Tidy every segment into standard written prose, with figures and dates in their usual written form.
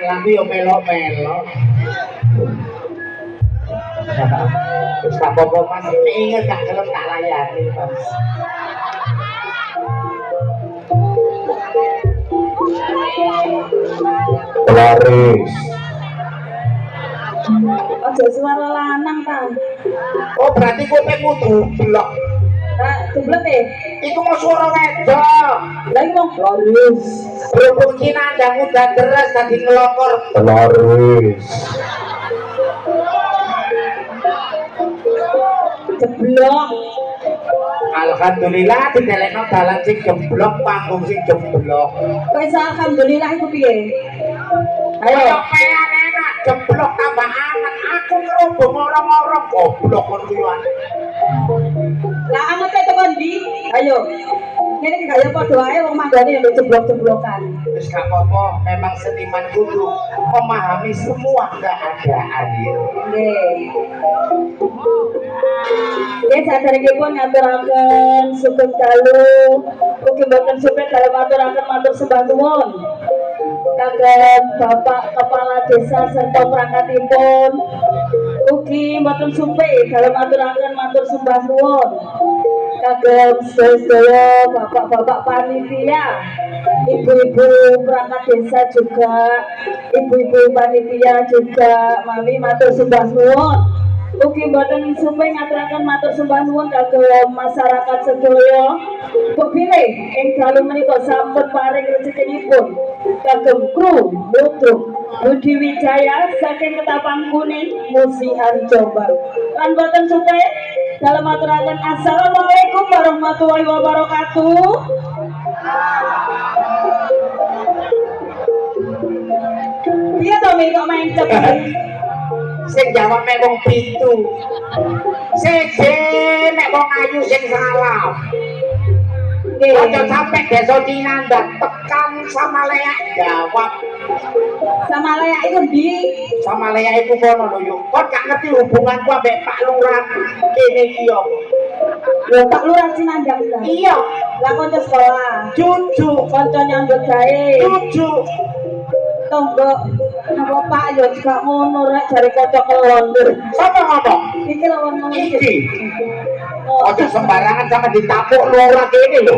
Alam yo melo-melo. Wis tak apa Mas, inget gak gelem tak layani Mas. Laris. Aja suara lanang ta. Oh berarti kowe pengen dublek. Nah, dublek e. Iku mau suara wedok. Lah iki wong Laris. Berhubung ki nandang udan deres dadi ngelokor. Laris. Jeblok. Alhamdulillah didelekno dalan sing jeblok, panggung sing jeblok. Wis alhamdulillah iku piye? Ayo. Kaya enak jeblok tambah anget. Aku ngerobong orang-orang goblok kon kuwi. Lah anget tekan ndi? Ayo. Kene iki gaya padha wae wong manggane yang jeblok-jeblokan. Wis gak apa-apa, memang seniman kudu memahami semua keadaan ya. Nggih. Nggih saderengipun ngaturaken sugeng dalu ugi boten suket dalem aturaken matur sembah nuwun kagem Bapak Kepala Desa serta perangkatipun ugi boten sumpih dalem aturaken matur sembah nuwun kagem sedaya bapak-bapak panitia, ibu-ibu perangkat desa juga, ibu-ibu panitia juga, mami matur sembah nuwun. Ugi boten sumpih ngaturaken matur sembah nuwun kagem masyarakat sedaya. Kepilih ing dalu menika sampun paring rezekinipun kagem kru Ludruk Budi Wijaya saking Ketapang Kuning Musi Jombang. Lan boten sumpih dalam aturaken assalamualaikum warahmatullahi wabarakatuh. Piye to mi kok main cepet? Sing jawab mek wong pitu. Siji mek wong ayu sing salah. Ojo sampe desa Cinandak tekan sama leak jawab. Sama leak itu di sama leak iku kono lho yo. Kok gak ngerti hubunganku ambek Pak Lurah kene iki yo. Lho Pak Lurah Cinandak ta? Iya, lah kanca sekolah. cucu Kanca nyambut gawe. cucu Tonggo apa Pak yo gak ngono rek jare kanca kelon. sapa ngomong? Iki lho ngomong Iki. Ojo sembarangan sama ditapuk lurah kene lho.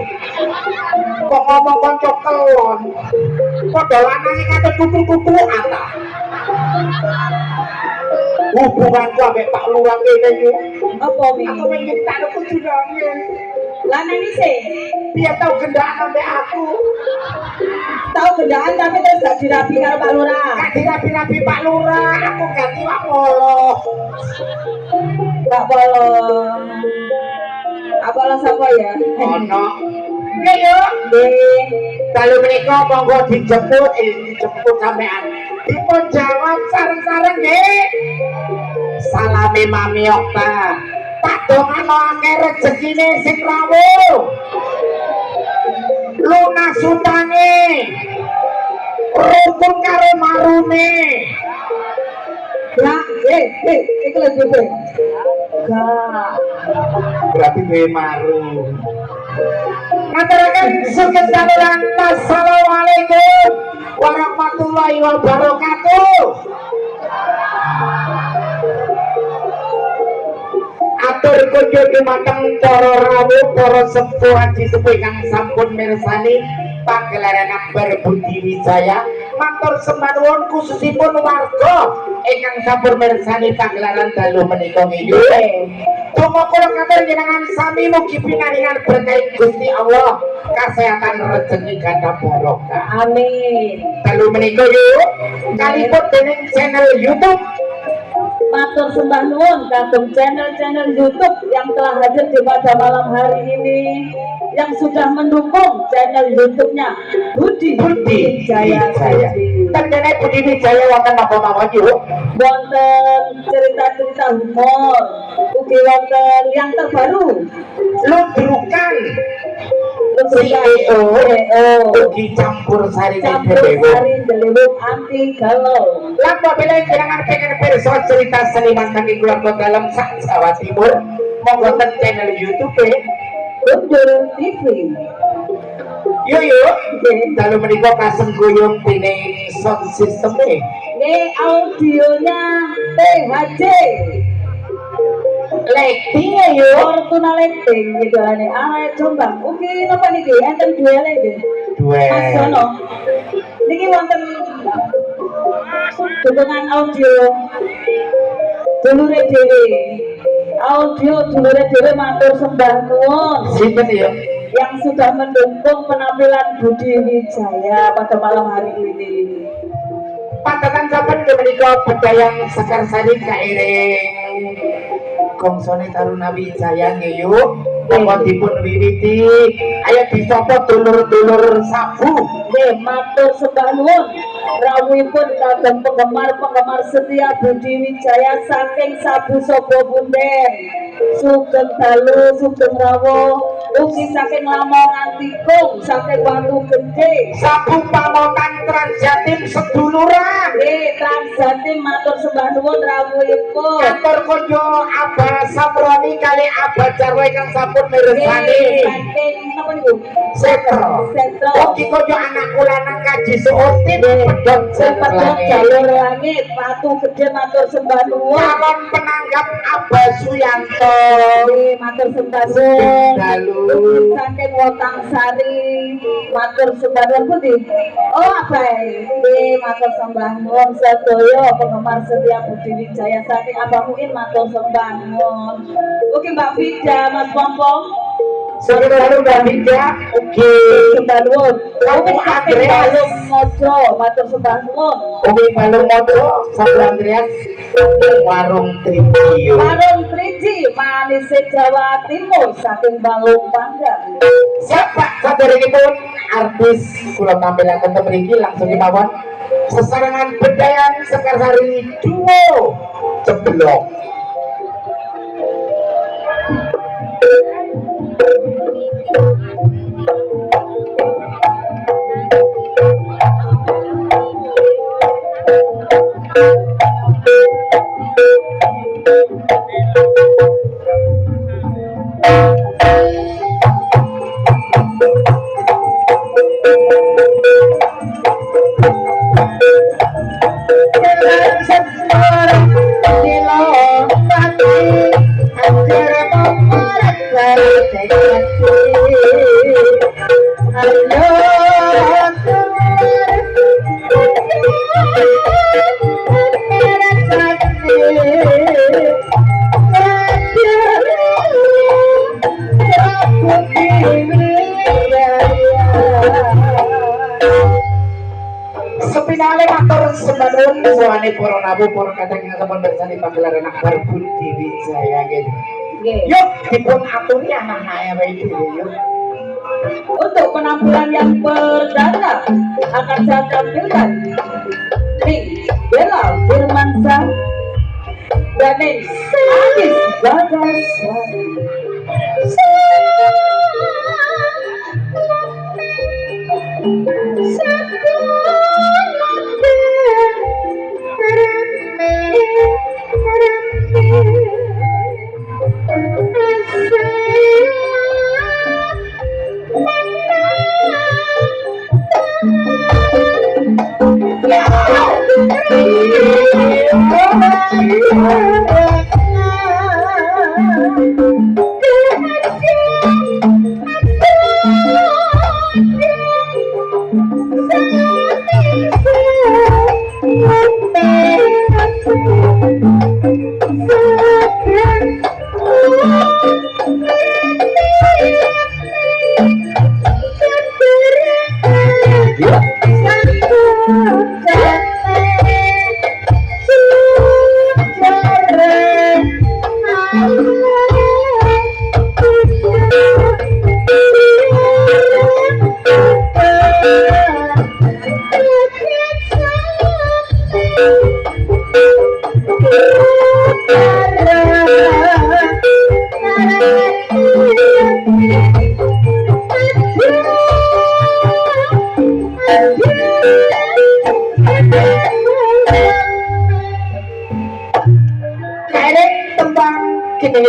Kok ngomong kanca kelon. Kok dolanane kate tutu-tutukan ta? Hubunganku ambek Pak Lurah kene yo. apa mi? Aku pengen tak kudunane. Lah nang isih Dia tahu gendaan ambek aku. tahu gendaan tapi terus gak dirapi karo Pak Lurah. Gak dirapi-rapi Pak Lurah, aku ganti Pak Polo. Gak polo. Apa lah sapa ya? Ono. Nggih yo. Nggih. Dalu menika monggo dijemput sampean. Dipun jawab sareng-sareng nggih. Salame Mami Okta. Tak dongano akeh rezekine sing rawuh. Lunas utane. Rukun karo marune. Lah, iku lho Bebe. Gak. Berarti duwe maru. Ngaturaken sugeng daluran assalamualaikum warahmatullahi wabarakatuh. Atur kunjuk dumateng para rawuh, para sepuh haji sepuh kang sampun mirsani pagelaran akbar Budi Wijaya. Matur sembah nuwun khususipun warga ingkang sampun mirsani pagelaran dalu menika nggih. Donga kula katur jenengan sami mugi pinaringan berkah Gusti Allah, kesehatan rezeki ganda barokah. Amin. Dalu menika yuk kalipun dening channel YouTube. Matur sembah nuwun kagem channel-channel YouTube yang telah hadir di pada malam hari ini. yang sudah mendukung channel YouTube-nya Budi Wijaya. Terjadi Budi Wijaya wonten apa-apa yuk? Wonten cerita-cerita humor, ugi wonten yang terbaru. Ludrukan CEO ugi campur sari Delewuk anti galau. Lampu bila jangan pengen perso cerita seniman saking keluarga dalam sak Jawa Timur monggo ten channel YouTube Gundur TV. Yuk dalu menika kasem guyung dening sound system audionya PHJ Lighting yuk Fortuna Lighting gitu ane arek Jombang. Ugi napa niki enten duel nggih. Mas Jono. Niki wonten dukungan audio dulure dhewe. Audio dulure dhewe matur sembah nuwun. Sinten ya? Yang sudah mendukung penampilan Budi Wijaya pada malam hari ini. Pantatan saben menika bedayang Sekar Sari kairing Gongsone Taruna Wijaya nggih yuk. Monggo dipun wiwiti. Ayo disapa dulur-dulur sabu. Nggih, matur sembah nuwun. Rawuhipun kagem penggemar-penggemar setia Budi Wijaya saking Sabu Sobo Bunden, Sugeng Dalu, Sugeng Rawo, ugi saking Lamongan Tikung, saking Watu Gede, Sabu Pamotan Transjatim seduluran. Nggih, Transjatim matur sembah nuwun rawuhipun. Kantor konjo Abah Samroni kali Abah Jarwo ingkang sampun mirsani. Saking napa niku? Setro. Ugi konjo anak kulanan Kaji Suutin pedhot jalur langit, Watu Gede matur sembah nuwun. Calon penanggap Abah Suyanto. Nggih, matur sembah nuwun. Dalu Saking Wotang Sari, matur sembah nuwun pundi? Oh, Abah. Nggih, matur sembah nuwun sedaya penggemar setia Budi Wijaya saking Abah Muin matur sembah nuwun. Oke Mbak Vida, Mas Pompong. Sekedar Mbak Vida, oke. Sembah nuwun. Kamu Saking Andreas. Balung Mojo, matur sembah nuwun. Oke, Balung Mojo, Sabu Andreas, Warung Tripio. Warung Triji, Manis Jawa Timur, saking Balung Panggang. Siapa saderengipun artis kula tampilaken teng mriki langsung kemawon sesarengan bedayan Sekar Sari duo Ceblok. Sepinale matur sembah nuwun suwane para nabu para kadang ingkang sampun bersani pagelaran akbar Budi Wijaya nggih. Yuk dipun aturi anak-anake wae dhewe yuk. Untuk penampilan yang perdana akan saya tampilkan Ning Bella Firmansyah dan Ning Adis Bagaswari.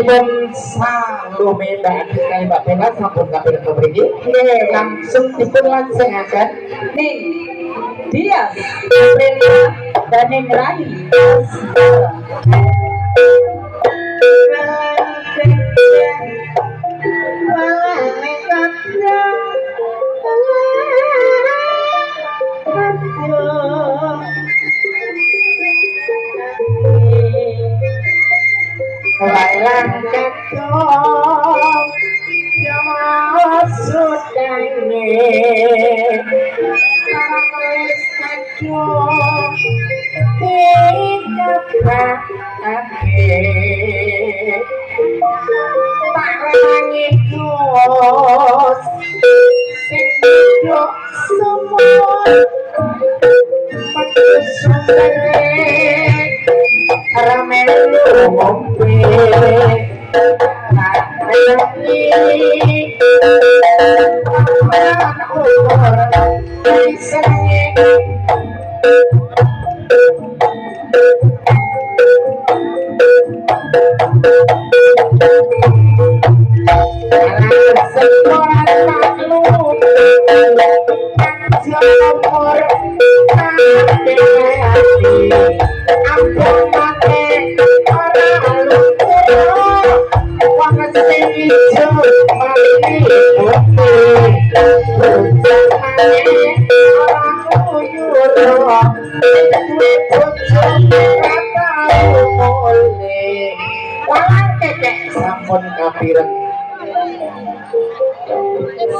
pun Salome Mbak Adis kali Mbak Bella sampun kapir kepriki langsung dipun langsungaken ning Dias Aprilia dan ning Rani Walang ketong Jawa sudange Parang wis kadung dikepake Tak rewangi Gus sing hidup semua Metu sumberek Ramelu ngombe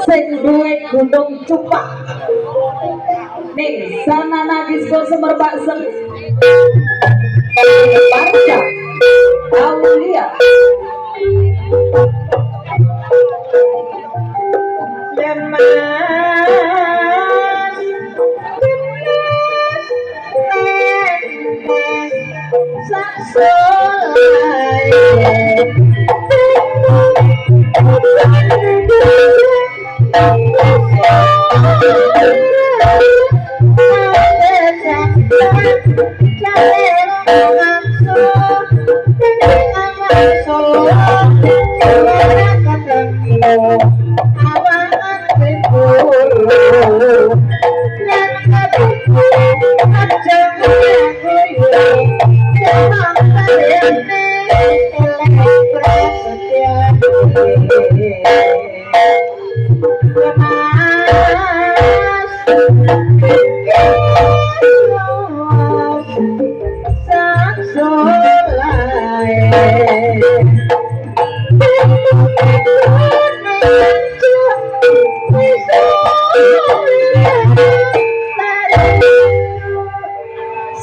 sing duwe gunung cupak ning Sanana Disco Semerbak Barca Aulia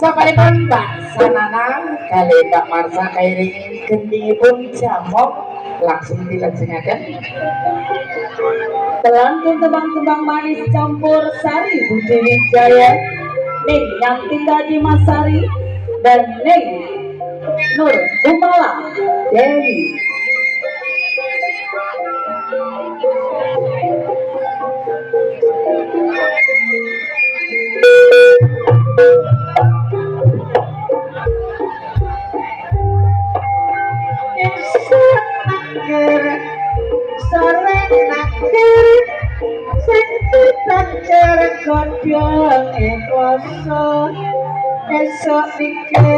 Sampaikan Mbak Sanana kali Mbak Marsa kairingin gendingipun jamok langsung dilajengaken pelantun tembang-tembang manis campur sari Budi Wijaya ning yang tinggal di Masari dan ning Nur Bumala Dewi esok pikir sore sampai pikir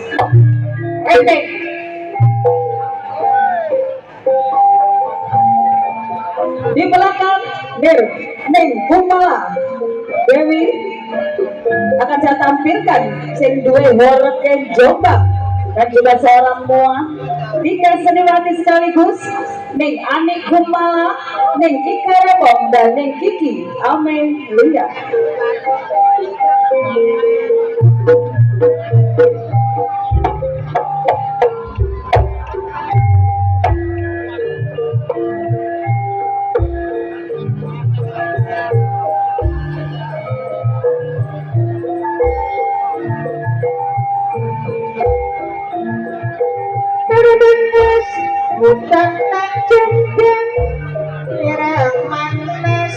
orang di belakang Neng Bumala Dewi akan saya tampilkan sing duwe horeken Jombang dan juga seorang Moa, 3 seniwati sekaligus, Ning Ani Kumala, Ning Ika Rebong, dan Ning Kiki Amelia. Terbentus budak tak jengking ireng manis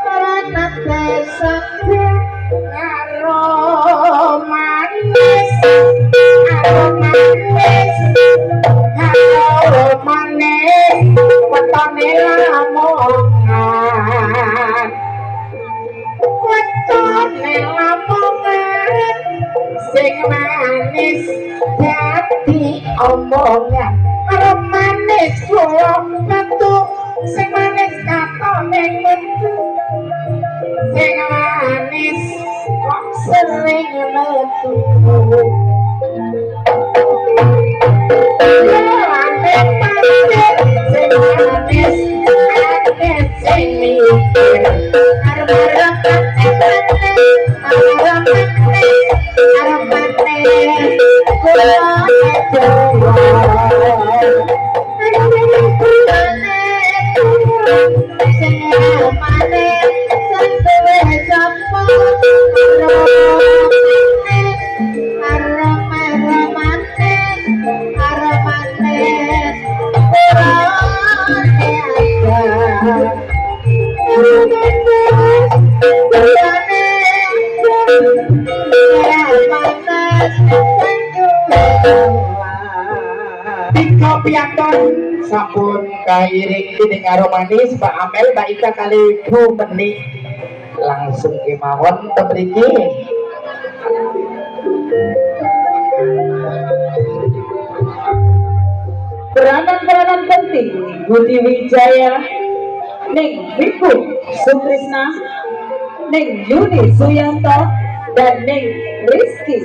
meranat besaknya Karo manis, karo manis, karo manis, wetone lamongan, wetone lamongan, sing manis dadi omongan, karo manis kula metu, sing manis katone metu. Sing manis kok sering metu. Manis manis sing manis manis sing mikir. Arep manis kula Tiga piaton sampun kairing dening karo manis Mbak Amel Mbak Ika kali Bu Menik langsung kemawon te mriki. Peranan-peranan penting Budi Wijaya, Ning Wiku Sutrisna, Ning Yuni Suyanto, dan Ning Rizky.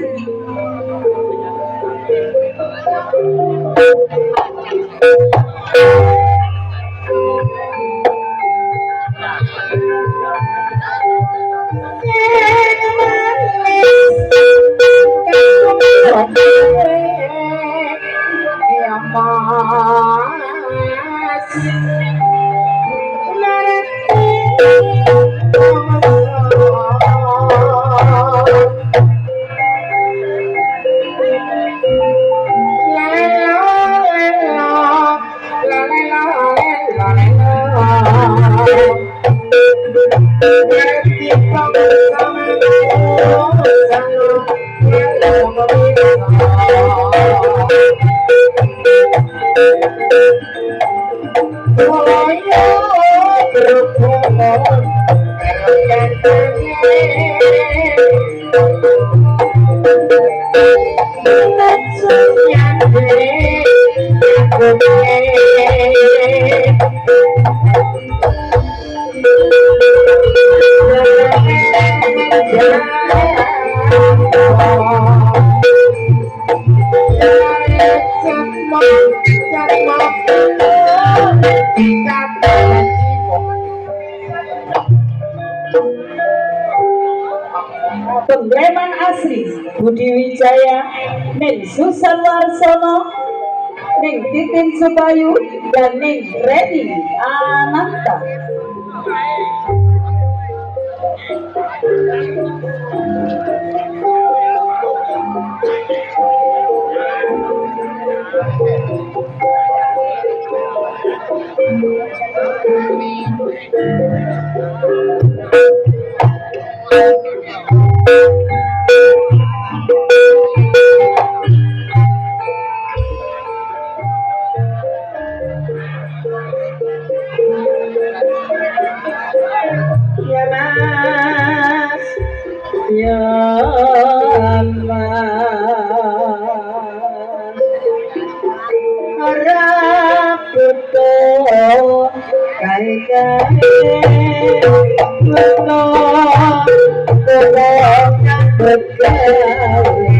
Pengreman asri Budi Wijaya, Ning Susan Warsono, Ning Titin Subayu, dan Ning Reni Ananta. ya mas ya mas harap betul kai-kai betul tolong bergawe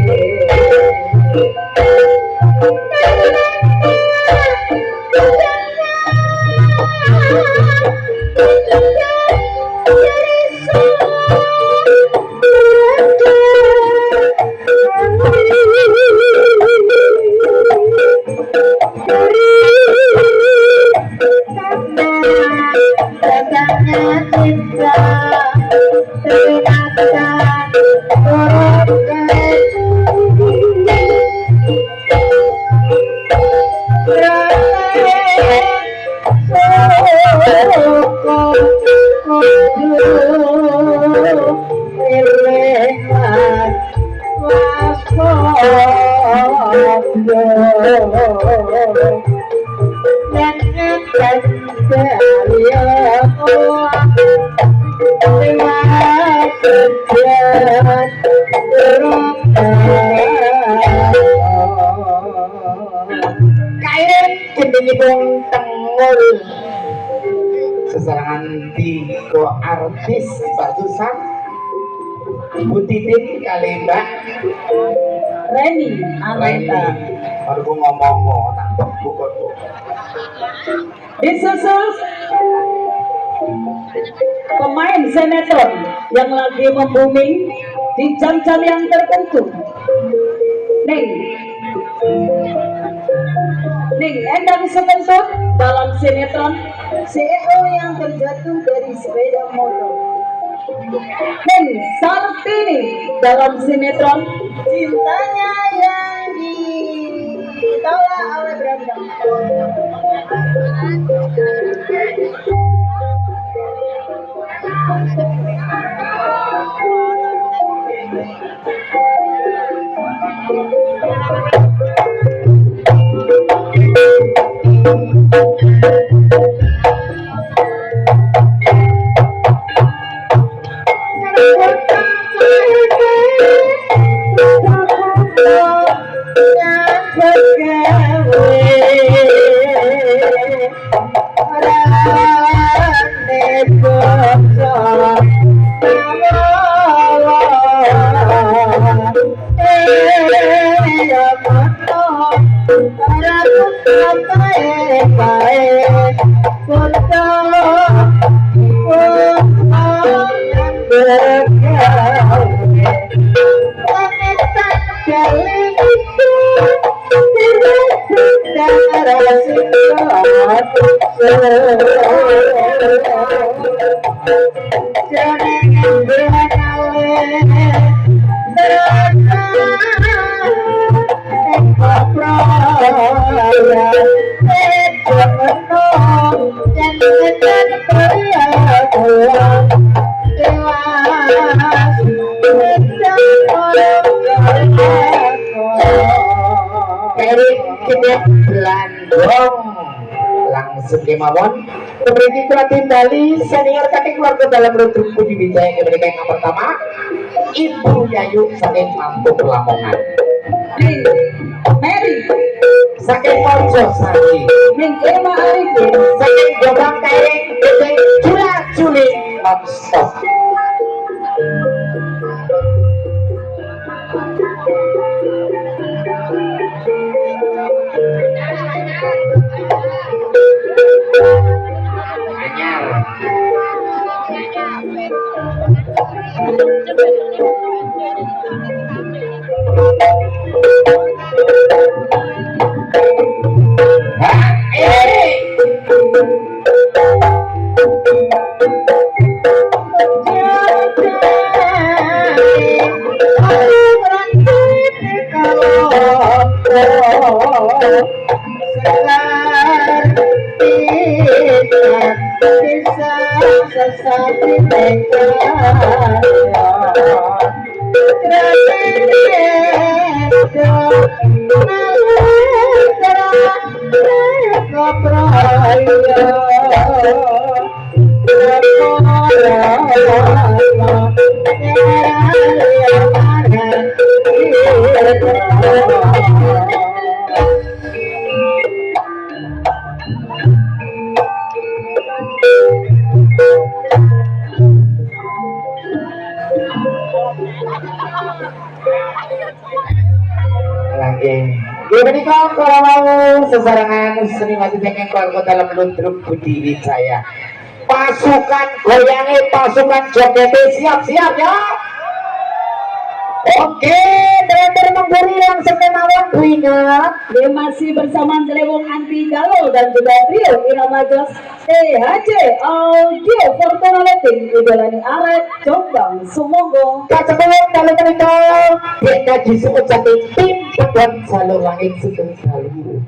Kain gendengipun tengul sesarangan tiga artis bagusan Bu Titin kali Mbak Reni Reni Ananta. baru ngomong tak bukan Disusul pemain sinetron yang lagi membuming di jam-jam yang tertentu. Ning Endang Sekentut dalam sinetron CEO yang terjatuh dari sepeda motor. Ning Sartini dalam sinetron Cintanya yang ditolak oleh Brandon. langsung kemauan memiliki kreatif Bali senior kating keluarga dalam rutun Budi Wijaya yang mereka yang pertama Ibu Yayu saking Mantuk Lamongan Mary saking Mojo Sari Ning Emma Arifin saking Jombang Kaing Gedeng Jula Juli non-stop anyar Gimana kalau mau sesarangan seni mati pengen keluarga dalam ludruk Budi Wijaya pasukan goyangi pasukan jogetnya siap-siap ya oke bener mengguri langsung kemauan ingat dia masih bersama Jelewong Anti Galuh dan juga trio Irama Jos THC Audio Fortuna Letting idolani arek Jombang Sumonggo sebelum kali menikah kita disebut satu tim pedang selalu langit sugeng selalu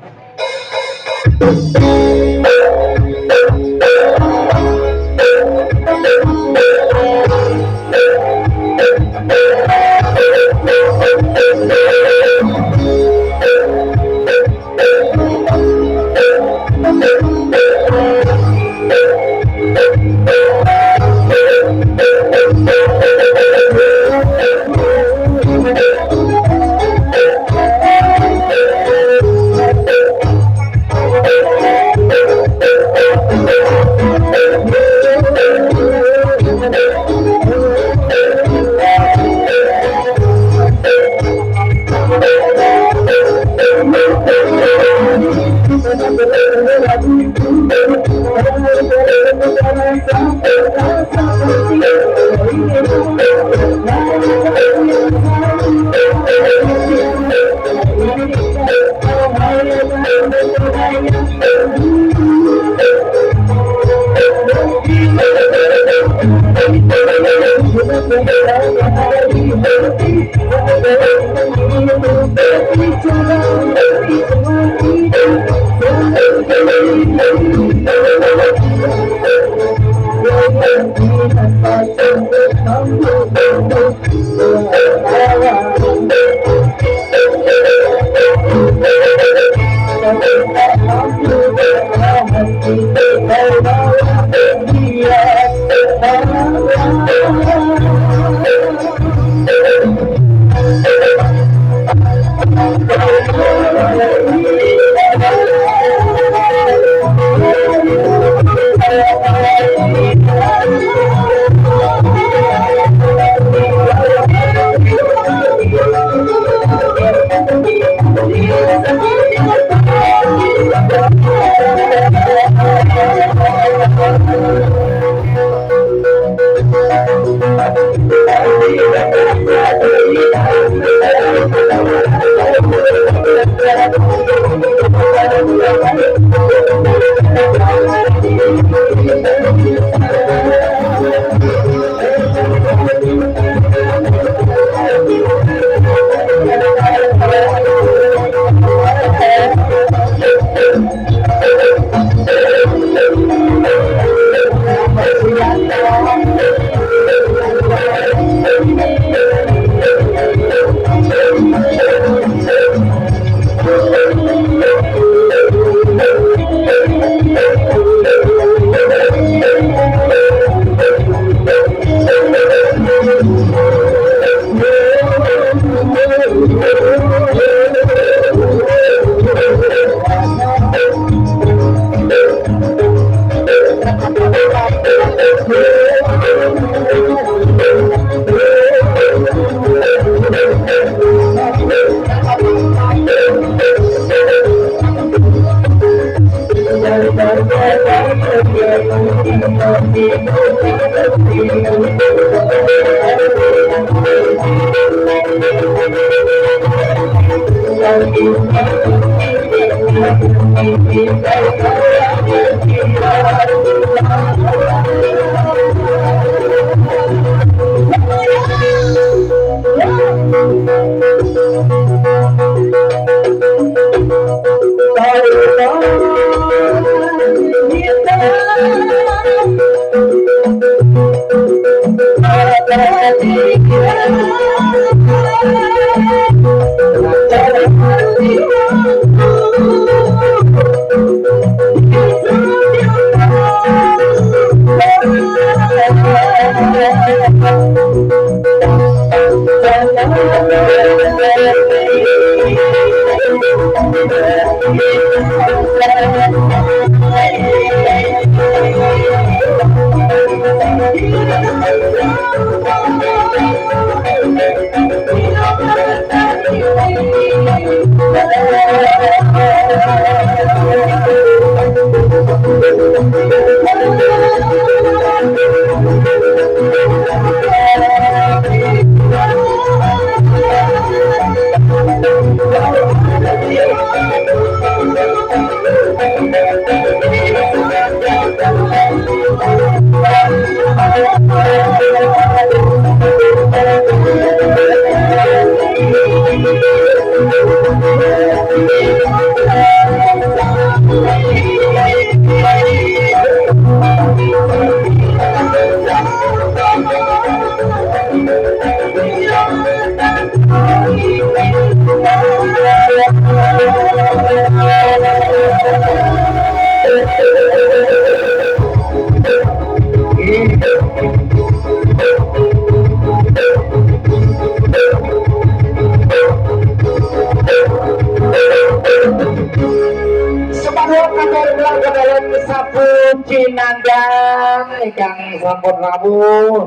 nandang ingkang sampun rawuh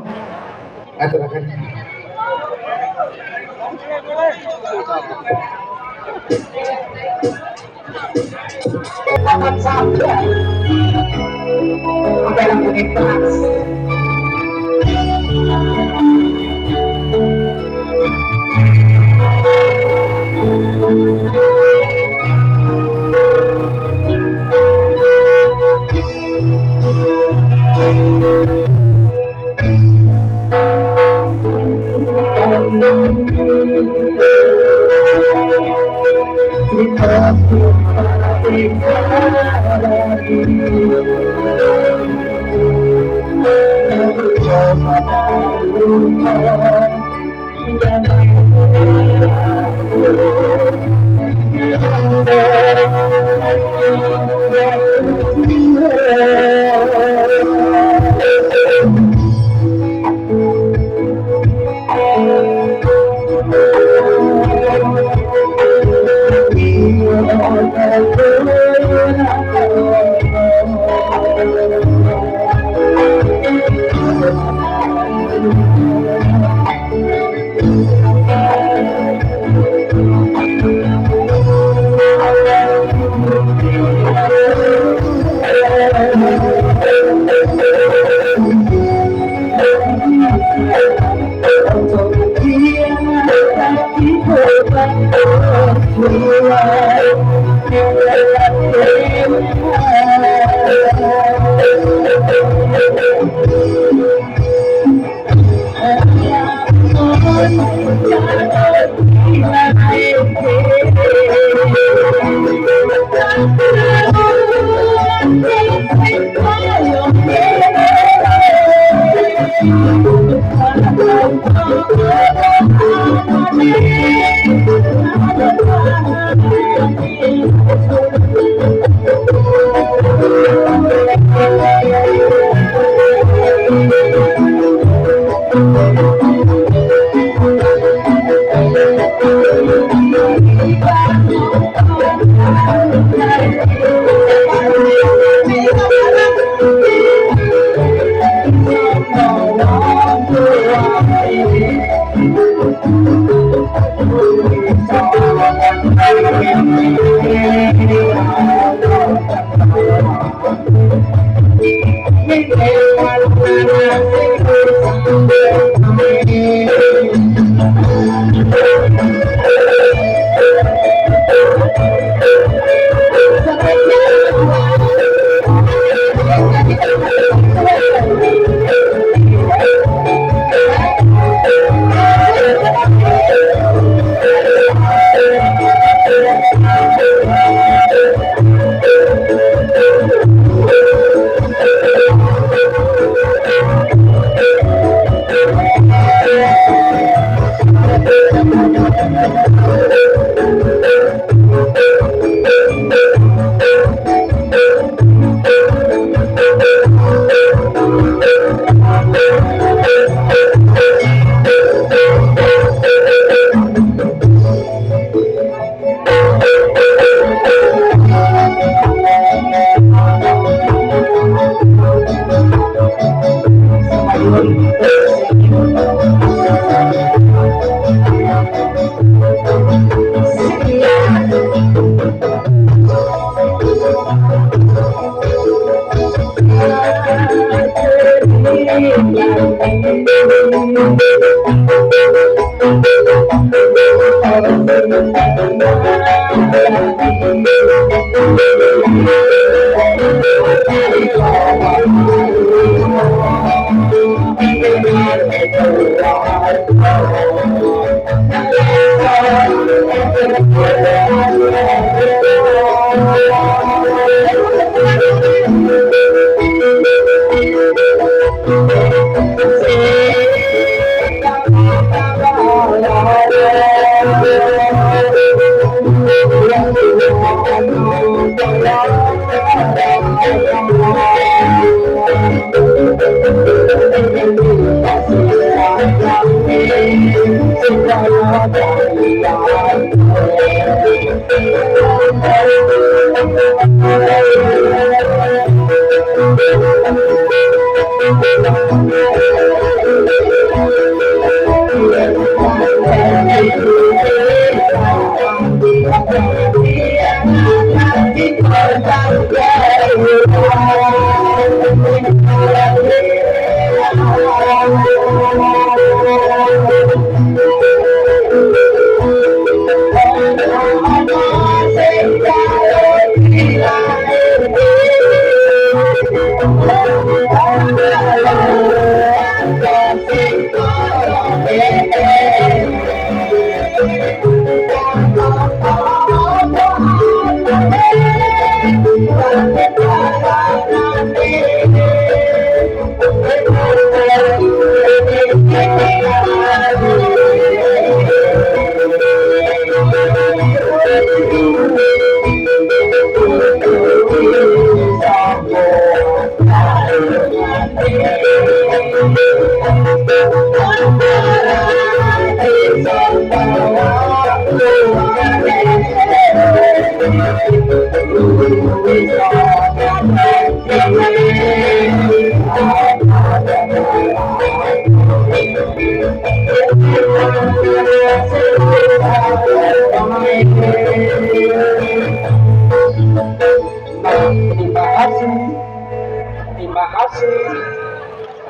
aturaken amat sabar dalam pengintas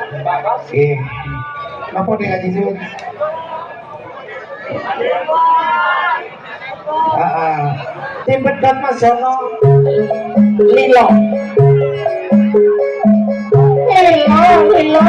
Terima kasih. Apa dia ngaji sih? Tim pedot Mas Jono Lilo. Lilo.